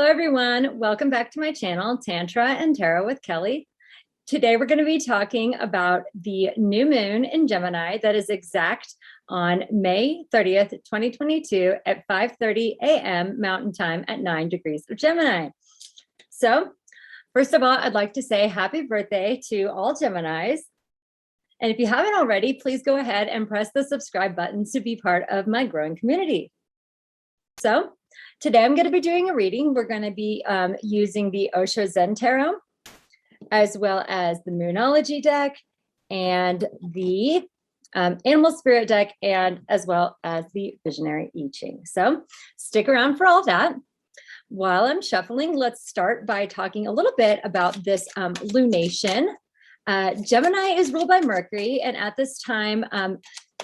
Hello, everyone. Welcome back to my channel, Tantra and Tarot with Kelly. Today, we're going to be talking about the new moon in Gemini that is exact on May 30th, 2022 at 5:30 a.m. Mountain Time at 9 degrees of Gemini. So, first of all, I'd like to say happy birthday to all Geminis. And if you haven't already, please go ahead and press the subscribe button to be part of my growing community. So, today I'm going to be doing a reading. We're going to be using the Osho Zen Tarot, as well as the Moonology deck and the Animal Spirit deck, and as well as the Visionary I Ching. So stick around for all that. While I'm shuffling, let's start by talking a little bit about this lunation. Gemini is ruled by Mercury, and at this time,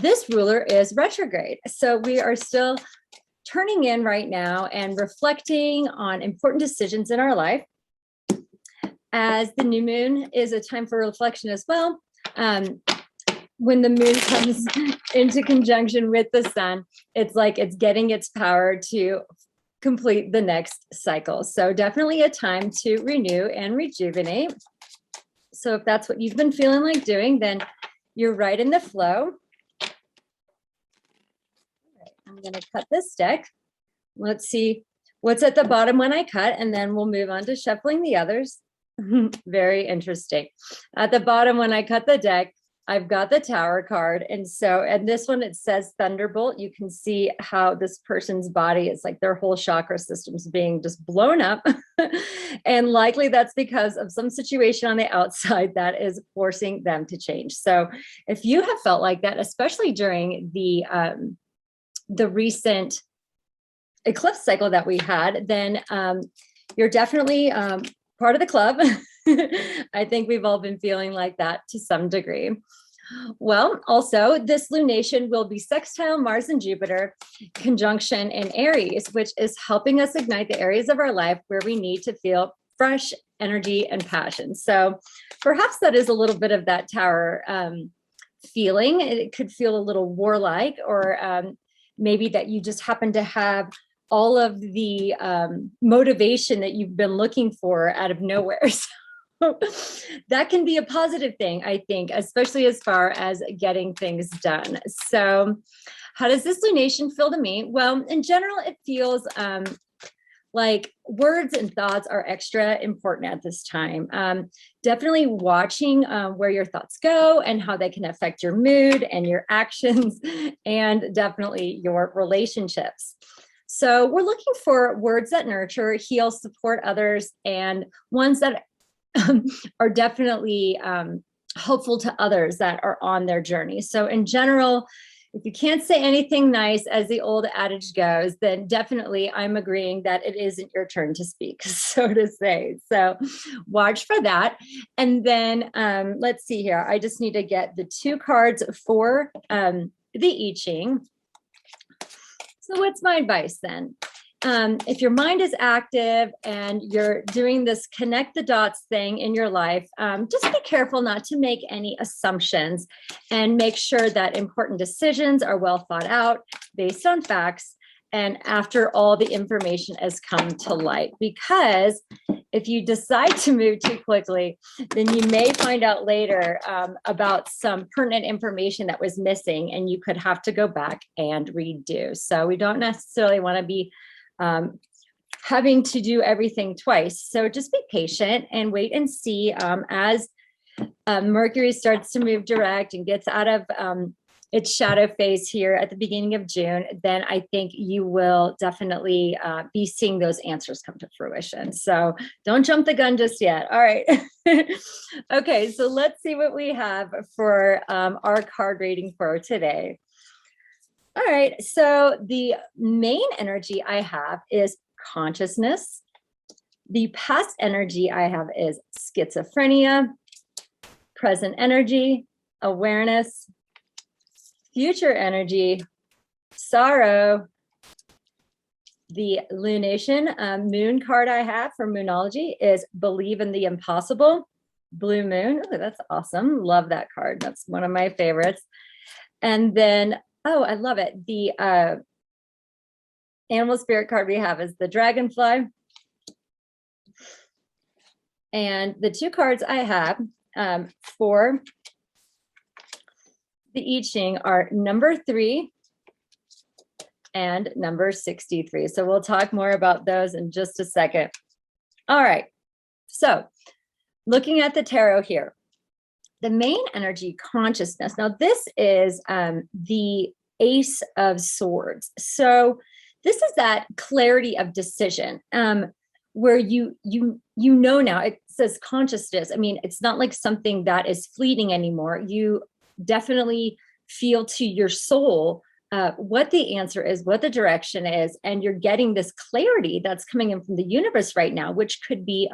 this ruler is retrograde. So we are still turning in right now and reflecting on important decisions in our life. As the new moon is a time for reflection as well. When the moon comes into conjunction with the sun, it's like it's getting its power to complete the next cycle. So definitely a time to renew and rejuvenate. So if that's what you've been feeling like doing, then you're right in the flow. I'm going to cut this deck. Let's see what's at the bottom when I cut, and then we'll move on to shuffling the others. Very interesting. At the bottom when I cut the deck, I've got the Tower card. And this one, it says Thunderbolt. You can see how this person's body, it's like their whole chakra system's being just blown up. And likely that's because of some situation on the outside that is forcing them to change. So if you have felt like that, especially during the recent eclipse cycle that we had, then you're definitely part of the club. I think we've all been feeling like that to some degree. Well, also, this lunation will be sextile Mars and Jupiter conjunction in Aries, which is helping us ignite the areas of our life where we need to feel fresh energy and passion. So perhaps that is a little bit of that Tower feeling. It could feel a little warlike, or maybe that you just happen to have all of the motivation that you've been looking for out of nowhere. So that can be a positive thing, I think, especially as far as getting things done. So how does this lunation feel to me? Well, in general, it feels like words and thoughts are extra important at this time. Definitely watching where your thoughts go and how they can affect your mood and your actions, and definitely your relationships. So we're looking for words that nurture, heal, support others, and ones that are definitely helpful to others that are on their journey. So in general, if you can't say anything nice, as the old adage goes, then definitely I'm agreeing that it isn't your turn to speak, so to say. So watch for that. And then let's see here. I just need to get the two cards for the I Ching. So what's my advice then? If your mind is active and you're doing this connect the dots thing in your life, just be careful not to make any assumptions, and make sure that important decisions are well thought out, based on facts, and after all the information has come to light. Because if you decide to move too quickly, then you may find out later about some pertinent information that was missing, and you could have to go back and redo. So we don't necessarily want to be having to do everything twice. So just be patient and wait and see as Mercury starts to move direct and gets out of its shadow phase here at the beginning of June. Then I think you will definitely be seeing those answers come to fruition. So don't jump the gun just yet. All right. Okay, so let's see what we have for our card reading for today. All right, so the main energy I have is consciousness. The past energy I have is schizophrenia, present energy, awareness, future energy, sorrow. The lunation moon card I have for Moonology is believe in the impossible, blue moon. Oh, that's awesome. Love that card. That's one of my favorites. And then oh, I love it. The animal spirit card we have is the dragonfly. And the two cards I have for the I Ching are number 3 and number 63. So we'll talk more about those in just a second. All right. So looking at the tarot here, the main energy, consciousness. Now this is the Ace of Swords. So this is that clarity of decision, where you know now. It says consciousness. I mean, it's not like something that is fleeting anymore. You definitely feel to your soul what the answer is, what the direction is, and you're getting this clarity that's coming in from the universe right now, which could be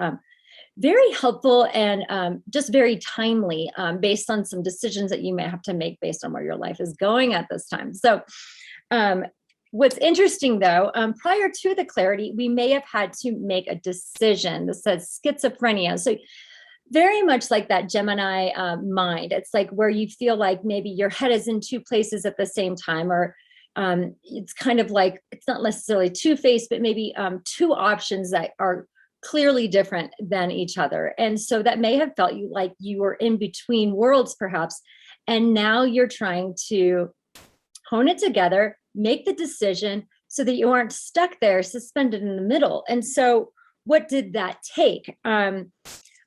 very helpful and just very timely based on some decisions that you may have to make based on where your life is going at this time. So what's interesting though, prior to the clarity, we may have had to make a decision that says schizophrenia. So very much like that Gemini mind. It's like where you feel like maybe your head is in two places at the same time, or it's kind of like, it's not necessarily two-faced, but maybe two options that are clearly different than each other. And so that may have felt you like you were in between worlds perhaps. And now you're trying to hone it together, make the decision so that you aren't stuck there suspended in the middle. And so what did that take?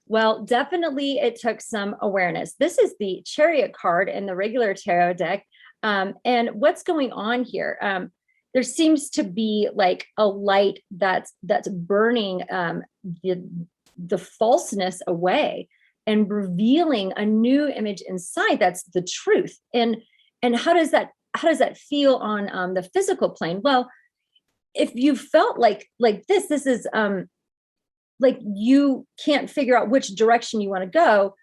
Well, definitely it took some awareness. This is the Chariot card in the regular tarot deck. And what's going on here? There seems to be like a light that's burning the falseness away and revealing a new image inside. That's the truth. And how does that feel on the physical plane? Well, if you felt like this is like you can't figure out which direction you want to go,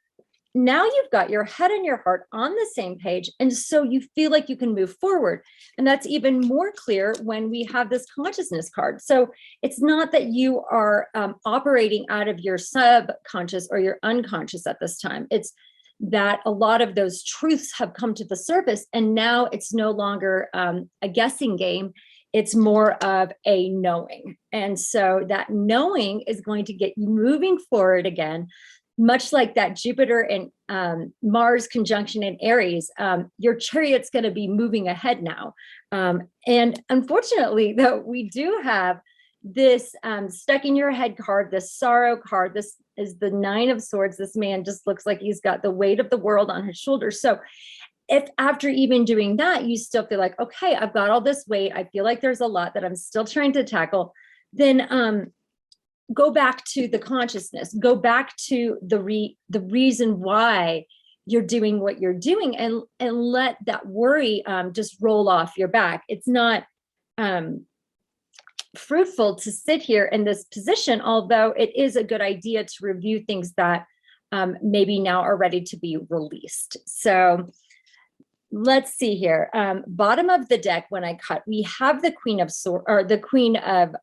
now you've got your head and your heart on the same page. And so you feel like you can move forward. And that's even more clear when we have this consciousness card. So it's not that you are operating out of your subconscious or your unconscious at this time. It's that a lot of those truths have come to the surface. And now it's no longer a guessing game. It's more of a knowing. And so that knowing is going to get you moving forward again. Much like that Jupiter and Mars conjunction in Aries, your chariot's going to be moving ahead now. And unfortunately, though, we do have this stuck in your head card, this sorrow card. This is the 9 of Swords. This man just looks like he's got the weight of the world on his shoulders. So if after even doing that, you still feel like, okay, I've got all this weight, I feel like there's a lot that I'm still trying to tackle, then go back to the consciousness, go back to the reason why you're doing what you're doing, and let that worry just roll off your back. It's not fruitful to sit here in this position, although it is a good idea to review things that maybe now are ready to be released. So let's see here. Bottom of the deck, when I cut, we have the Queen of Swords, or the Queen of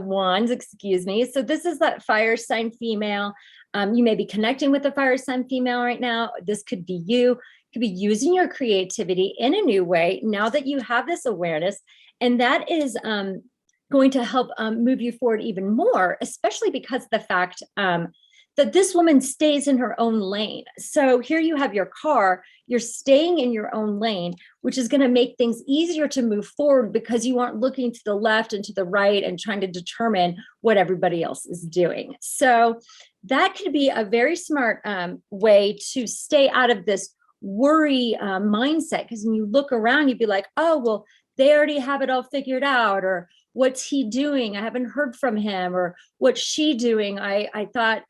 Wands, excuse me. So this is that fire sign female. You may be connecting with a fire sign female right now. This could be you. You could be using your creativity in a new way now that you have this awareness. And that is going to help move you forward even more, especially because of the fact that this woman stays in her own lane. So here you have your car, you're staying in your own lane, which is going to make things easier to move forward because you aren't looking to the left and to the right and trying to determine what everybody else is doing. So that could be a very smart way to stay out of this worry mindset. Because when you look around, you'd be like, oh, well, they already have it all figured out, or what's he doing? I haven't heard from him. Or what's she doing? I thought,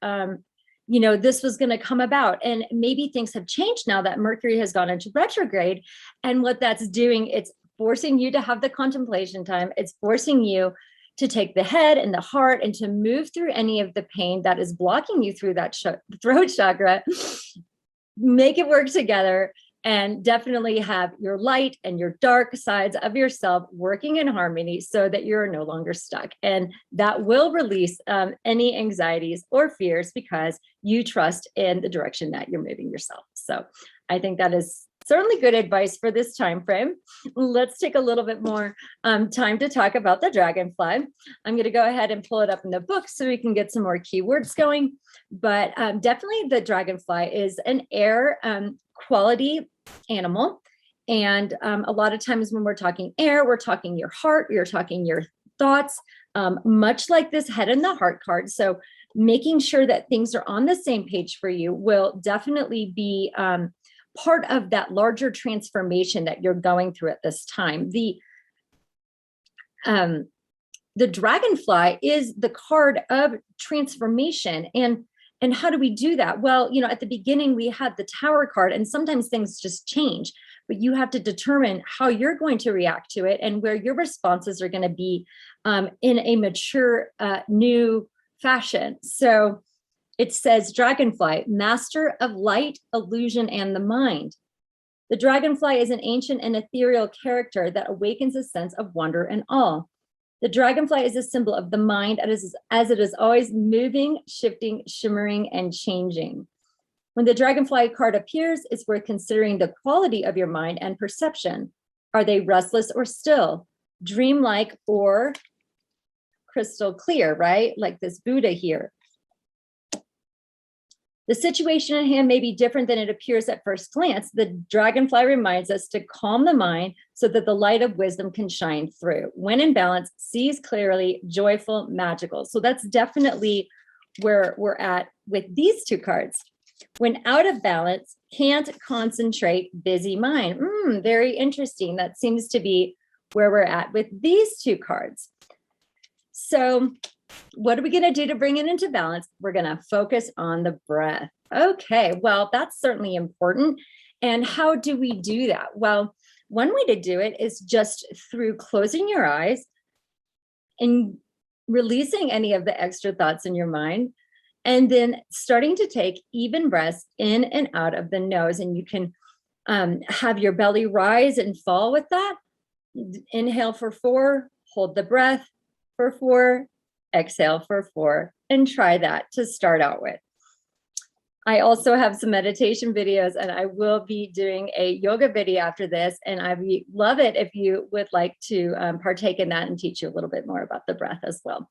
this was going to come about. And maybe things have changed now that Mercury has gone into retrograde. And what that's doing, it's forcing you to have the contemplation time. It's forcing you to take the head and the heart and to move through any of the pain that is blocking you through that throat chakra, make it work together, and definitely have your light and your dark sides of yourself working in harmony so that you're no longer stuck. And that will release any anxieties or fears because you trust in the direction that you're moving yourself. So I think that is certainly good advice for this time frame. Let's take a little bit more time to talk about the dragonfly. I'm going to go ahead and pull it up in the book so we can get some more keywords going. But definitely the dragonfly is an air quality animal. And a lot of times when we're talking air, we're talking your heart, we're talking your thoughts, much like this head and the heart card. So making sure that things are on the same page for you will definitely be part of that larger transformation that you're going through at this time. The dragonfly is the card of transformation. And how do we do that? Well, at the beginning we had the Tower card, and sometimes things just change, but you have to determine how you're going to react to it and where your responses are going to be in a mature, new fashion. So it says dragonfly, master of light, illusion, and the mind. The dragonfly is an ancient and ethereal character that awakens a sense of wonder and awe. The dragonfly is a symbol of the mind as it is always moving, shifting, shimmering, and changing. When the dragonfly card appears, it's worth considering the quality of your mind and perception. Are they restless or still, dreamlike or crystal clear, right? Like this Buddha here. The situation at hand may be different than it appears at first glance. The dragonfly reminds us to calm the mind so that the light of wisdom can shine through. When in balance, sees clearly, joyful, magical. So that's definitely where we're at with these two cards. When out of balance, can't concentrate, busy mind. Very interesting. That seems to be where we're at with these two cards. So what are we going to do to bring it into balance? We're going to focus on the breath. Okay, well, that's certainly important. And how do we do that? Well, one way to do it is just through closing your eyes and releasing any of the extra thoughts in your mind, and then starting to take even breaths in and out of the nose. And you can have your belly rise and fall with that. Inhale for 4, hold the breath for 4, exhale for 4, and try that to start out with. I also have some meditation videos, and I will be doing a yoga video after this, and I would love it if you would like to partake in that and teach you a little bit more about the breath as well.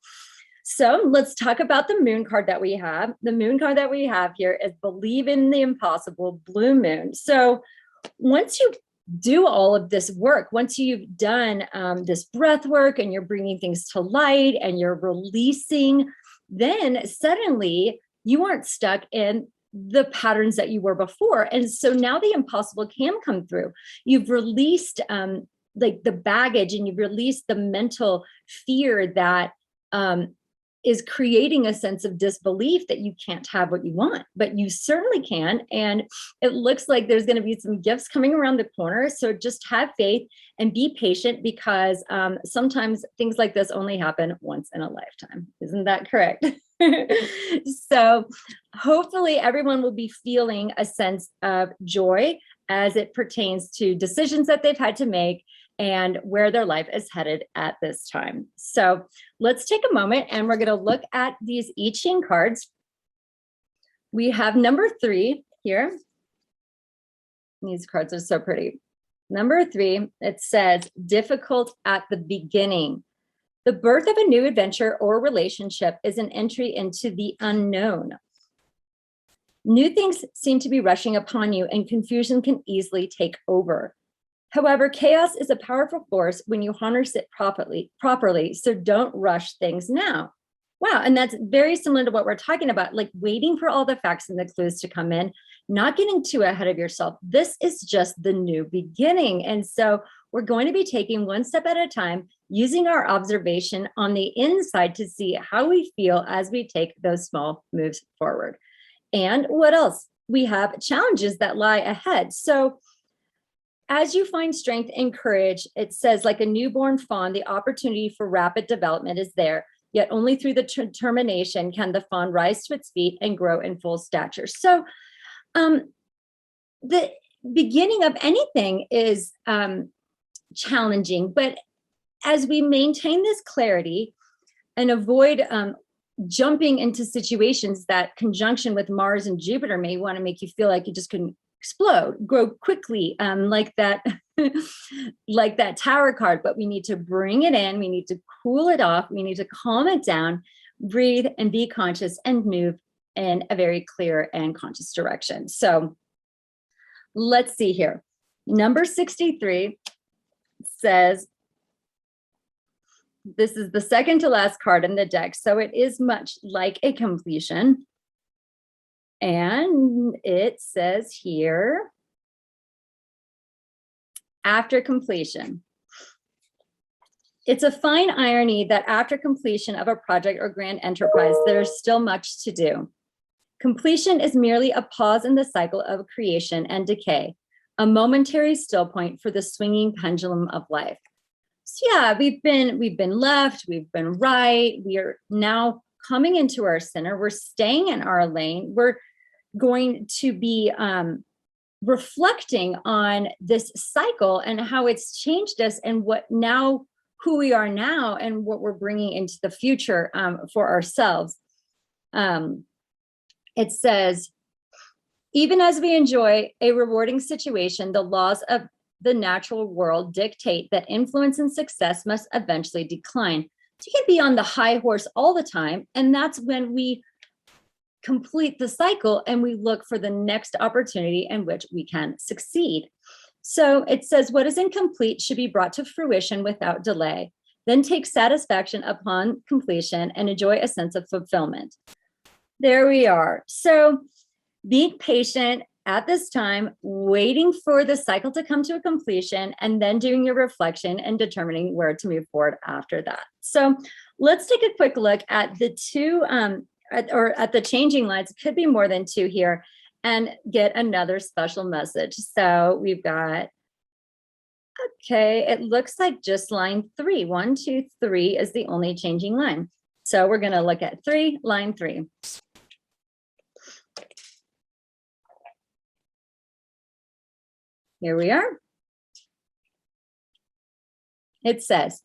So let's talk about the moon card that we have. The moon card that we have here is Believe in the Impossible, Blue Moon. So once you do all of this work, once you've done this breath work and you're bringing things to light and you're releasing, then suddenly you aren't stuck in the patterns that you were before. And so now the impossible can come through. You've released like the baggage, and you've released the mental fear that is creating a sense of disbelief that you can't have what you want, but you certainly can. And it looks like there's going to be some gifts coming around the corner. So just have faith and be patient, because sometimes things like this only happen once in a lifetime. Isn't that correct? So hopefully everyone will be feeling a sense of joy as it pertains to decisions that they've had to make and where their life is headed at this time. So let's take a moment and we're going to look at these I Ching cards. We have number 3 here. These cards are so pretty. Number 3, it says, difficult at the beginning. The birth of a new adventure or relationship is an entry into the unknown. New things seem to be rushing upon you, and confusion can easily take over. However, chaos is a powerful force when you harness it properly, so don't rush things now. Wow, and that's very similar to what we're talking about, like waiting for all the facts and the clues to come in, not getting too ahead of yourself. This is just the new beginning. And so we're going to be taking one step at a time, using our observation on the inside to see how we feel as we take those small moves forward. And what else? We have challenges that lie ahead. So as you find strength and courage, it says, like a newborn fawn, the opportunity for rapid development is there, yet only through the determination can the fawn rise to its feet and grow in full stature. So the beginning of anything is challenging, but as we maintain this clarity and avoid jumping into situations that conjunction with Mars and Jupiter may want to make you feel like you just couldn't explode, grow quickly, like that, like that tower card, but we need to bring it in. We need to cool it off. We need to calm it down, breathe, and be conscious and move in a very clear and conscious direction. So let's see here. Number 63 says, this is the second to last card in the deck, so it is much like a completion. And it says here, after completion. It's a fine irony that after completion of a project or grand enterprise, there's still much to do. Completion is merely a pause in the cycle of creation and decay, a momentary still point for the swinging pendulum of life. So yeah, we've been left, we've been right. We are now coming into our center. We're staying in our lane. We're going to be reflecting on this cycle and how it's changed us and who we are now and what we're bringing into the future for ourselves. It says, even as we enjoy a rewarding situation, the laws of the natural world dictate that influence and success must eventually decline. So you can be on the high horse all the time, and that's when we complete the cycle and we look for the next opportunity in which we can succeed. So it says, what is incomplete should be brought to fruition without delay. Then take satisfaction upon completion and enjoy a sense of fulfillment. There we are. So being patient at this time, waiting for the cycle to come to a completion, and then doing your reflection and determining where to move forward after that. So let's take a quick look at the two, at the changing lines. It could be more than two here, and get another special message. So we've got, okay, it looks like just line 3. 1, 2, 3 is the only changing line. So we're going to look at 3, line 3. Here we are. It says,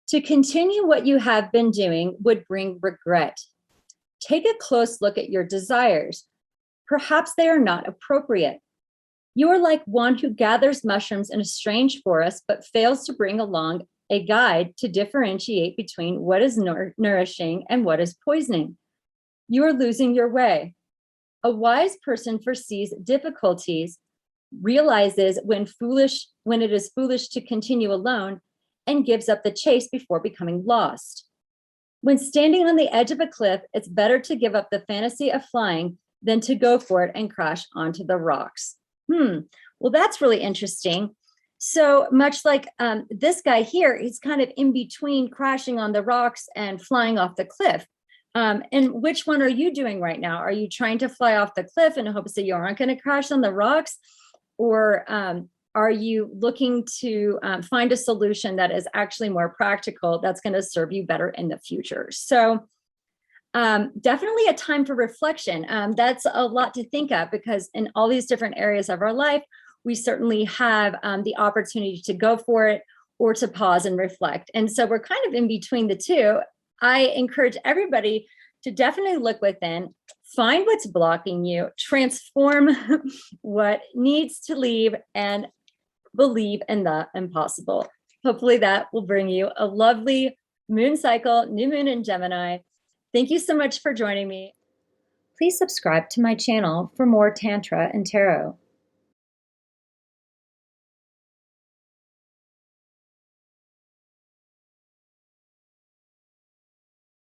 to continue what you have been doing would bring regret. Take a close look at your desires. Perhaps they are not appropriate. You are like one who gathers mushrooms in a strange forest, but fails to bring along a guide to differentiate between what is nourishing and what is poisoning. You are losing your way. A wise person foresees difficulties, realizes when it is foolish to continue alone, and gives up the chase before becoming lost. When standing on the edge of a cliff, it's better to give up the fantasy of flying than to go for it and crash onto the rocks. Well, that's really interesting. So much like this guy here, he's kind of in between crashing on the rocks and flying off the cliff. And which one are you doing right now? Are you trying to fly off the cliff in hopes that you aren't going to crash on the rocks? Or are you looking to find a solution that is actually more practical, that's going to serve you better in the future? So definitely a time for reflection. That's a lot to think of, because in all these different areas of our life, we certainly have the opportunity to go for it or to pause and reflect. And so we're kind of in between the two. I encourage everybody to definitely look within, find what's blocking you, transform what needs to leave, and believe in the impossible. Hopefully that will bring you a lovely moon cycle, new moon in Gemini. Thank you so much for joining me. Please subscribe to my channel for more Tantra and Tarot.